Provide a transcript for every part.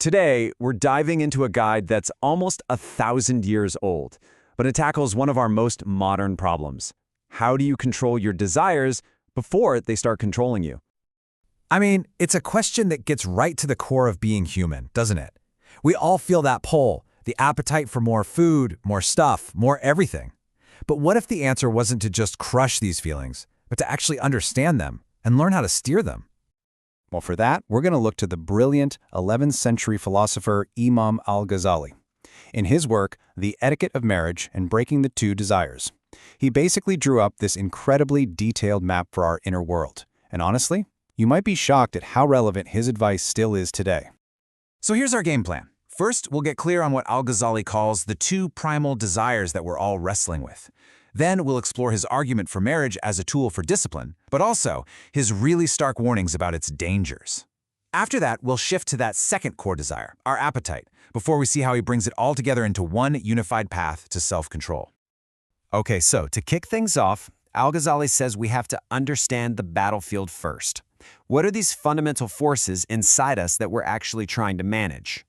Today, we're diving into a guide that's almost 1,000 years old, but it tackles one of our most modern problems. How do you control your desires before they start controlling you? I mean, it's a question that gets right to the core of being human, doesn't it? We all feel that pull, the appetite for more food, more stuff, more everything. But what if the answer wasn't to just crush these feelings, but to actually understand them and learn how to steer them? Well, for that, we're going to look to the brilliant 11th century philosopher Hamed Al Ghazali. In his work, The Etiquette of Marriage and Breaking the Two Desires, he basically drew up this incredibly detailed map for our inner world. And honestly, you might be shocked at how relevant his advice still is today. So here's our game plan. First, we'll get clear on what Al Ghazali calls the two primal desires that we're all wrestling with. Then we'll explore his argument for marriage as a tool for discipline, but also his really stark warnings about its dangers. After that, we'll shift to that second core desire, our appetite, before we see how he brings it all together into one unified path to self-control. Okay, so to kick things off, Al Ghazali says we have to understand the battlefield first. What are these fundamental forces inside us that we're actually trying to manage?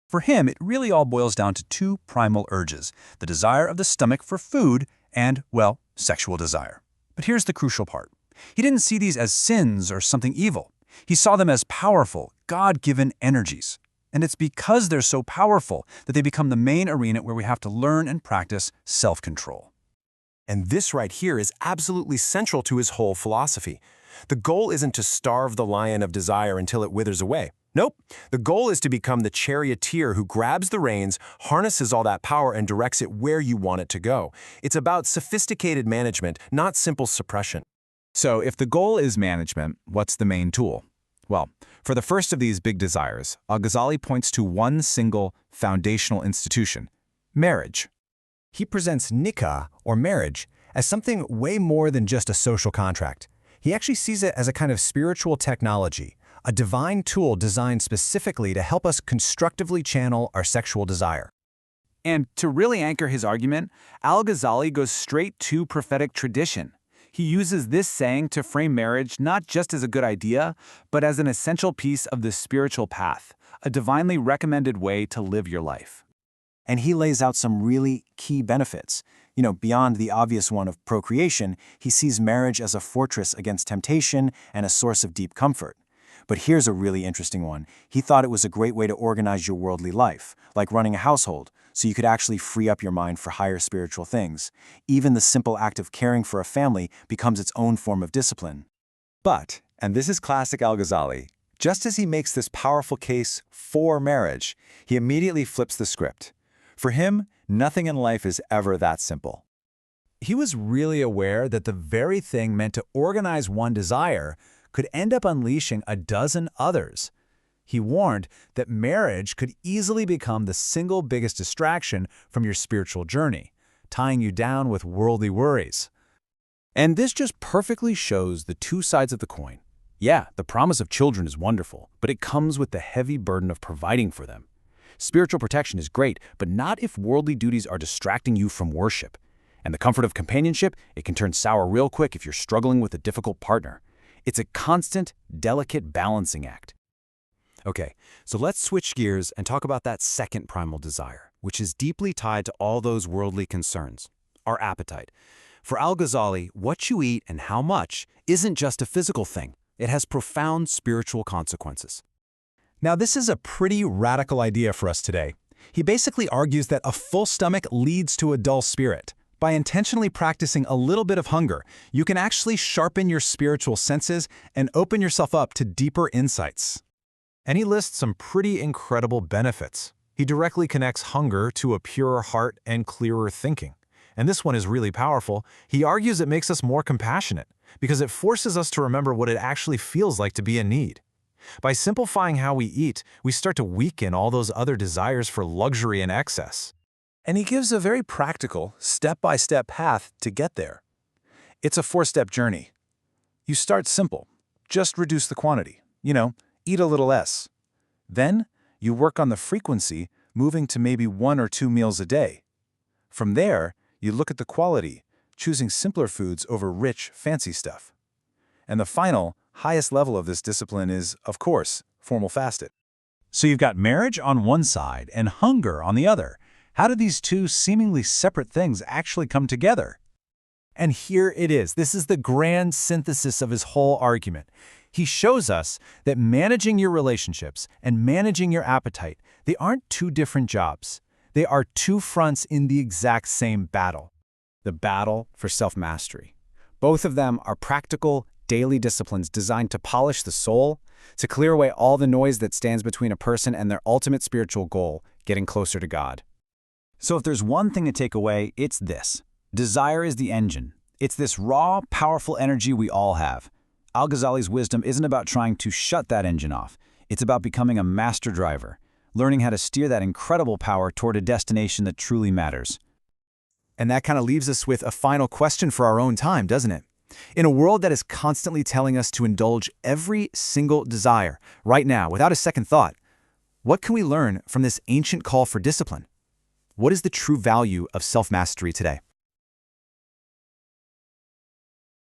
For him, it really all boils down to two primal urges, the desire of the stomach for food and, well, sexual desire. But here's the crucial part. He didn't see these as sins or something evil. He saw them as powerful, God-given energies. And it's because they're so powerful that they become the main arena where we have to learn and practice self-control. And this right here is absolutely central to his whole philosophy. The goal isn't to starve the lion of desire until it withers away. Nope. The goal is to become the charioteer who grabs the reins, harnesses all that power, and directs it where you want it to go. It's about sophisticated management, not simple suppression. So if the goal is management, what's the main tool? Well, for the first of these big desires, Al Ghazali points to one single foundational institution, marriage. He presents nikah, or marriage, as something way more than just a social contract. He actually sees it as a kind of spiritual technology, a divine tool designed specifically to help us constructively channel our sexual desire. And to really anchor his argument, Al Ghazali goes straight to prophetic tradition. He uses this saying to frame marriage not just as a good idea, but as an essential piece of the spiritual path, a divinely recommended way to live your life. And he lays out some really key benefits. Beyond the obvious one of procreation, he sees marriage as a fortress against temptation and a source of deep comfort. But here's a really interesting one. He thought it was a great way to organize your worldly life, like running a household, so you could actually free up your mind for higher spiritual things. Even the simple act of caring for a family becomes its own form of discipline. But, and this is classic Al Ghazali, just as he makes this powerful case for marriage, he immediately flips the script. For him, nothing in life is ever that simple. He was really aware that the very thing meant to organize one desire could end up unleashing a dozen others. He warned that marriage could easily become the single biggest distraction from your spiritual journey, tying you down with worldly worries. And this just perfectly shows the two sides of the coin. Yeah, the promise of children is wonderful, but it comes with the heavy burden of providing for them. Spiritual protection is great, but not if worldly duties are distracting you from worship. And the comfort of companionship, it can turn sour real quick if you're struggling with a difficult partner. It's a constant, delicate balancing act. Okay, so let's switch gears and talk about that second primal desire, which is deeply tied to all those worldly concerns, our appetite. For Al Ghazali, what you eat and how much isn't just a physical thing. It has profound spiritual consequences. Now, this is a pretty radical idea for us today. He basically argues that a full stomach leads to a dull spirit. By intentionally practicing a little bit of hunger, you can actually sharpen your spiritual senses and open yourself up to deeper insights. And he lists some pretty incredible benefits. He directly connects hunger to a purer heart and clearer thinking. And this one is really powerful. He argues it makes us more compassionate because it forces us to remember what it actually feels like to be in need. By simplifying how we eat, we start to weaken all those other desires for luxury and excess. And he gives a very practical, step-by-step path to get there. It's a 4-step journey. You start simple. Just reduce the quantity. Eat a little less. Then, you work on the frequency, moving to maybe 1 or 2 meals a day. From there, you look at the quality, choosing simpler foods over rich, fancy stuff. And the final, highest level of this discipline is, of course, formal fasted. So you've got marriage on one side and hunger on the other. How do these two seemingly separate things actually come together? And here it is. This is the grand synthesis of his whole argument. He shows us that managing your relationships and managing your appetite, they aren't two different jobs. They are two fronts in the exact same battle. The battle for self-mastery. Both of them are practical, daily disciplines designed to polish the soul, to clear away all the noise that stands between a person and their ultimate spiritual goal, getting closer to God. So if there's one thing to take away, it's this. Desire is the engine. It's this raw, powerful energy we all have. Al Ghazali's wisdom isn't about trying to shut that engine off. It's about becoming a master driver, learning how to steer that incredible power toward a destination that truly matters. And that kind of leaves us with a final question for our own time, doesn't it? In a world that is constantly telling us to indulge every single desire, right now, without a second thought, what can we learn from this ancient call for discipline? What is the true value of self-mastery today?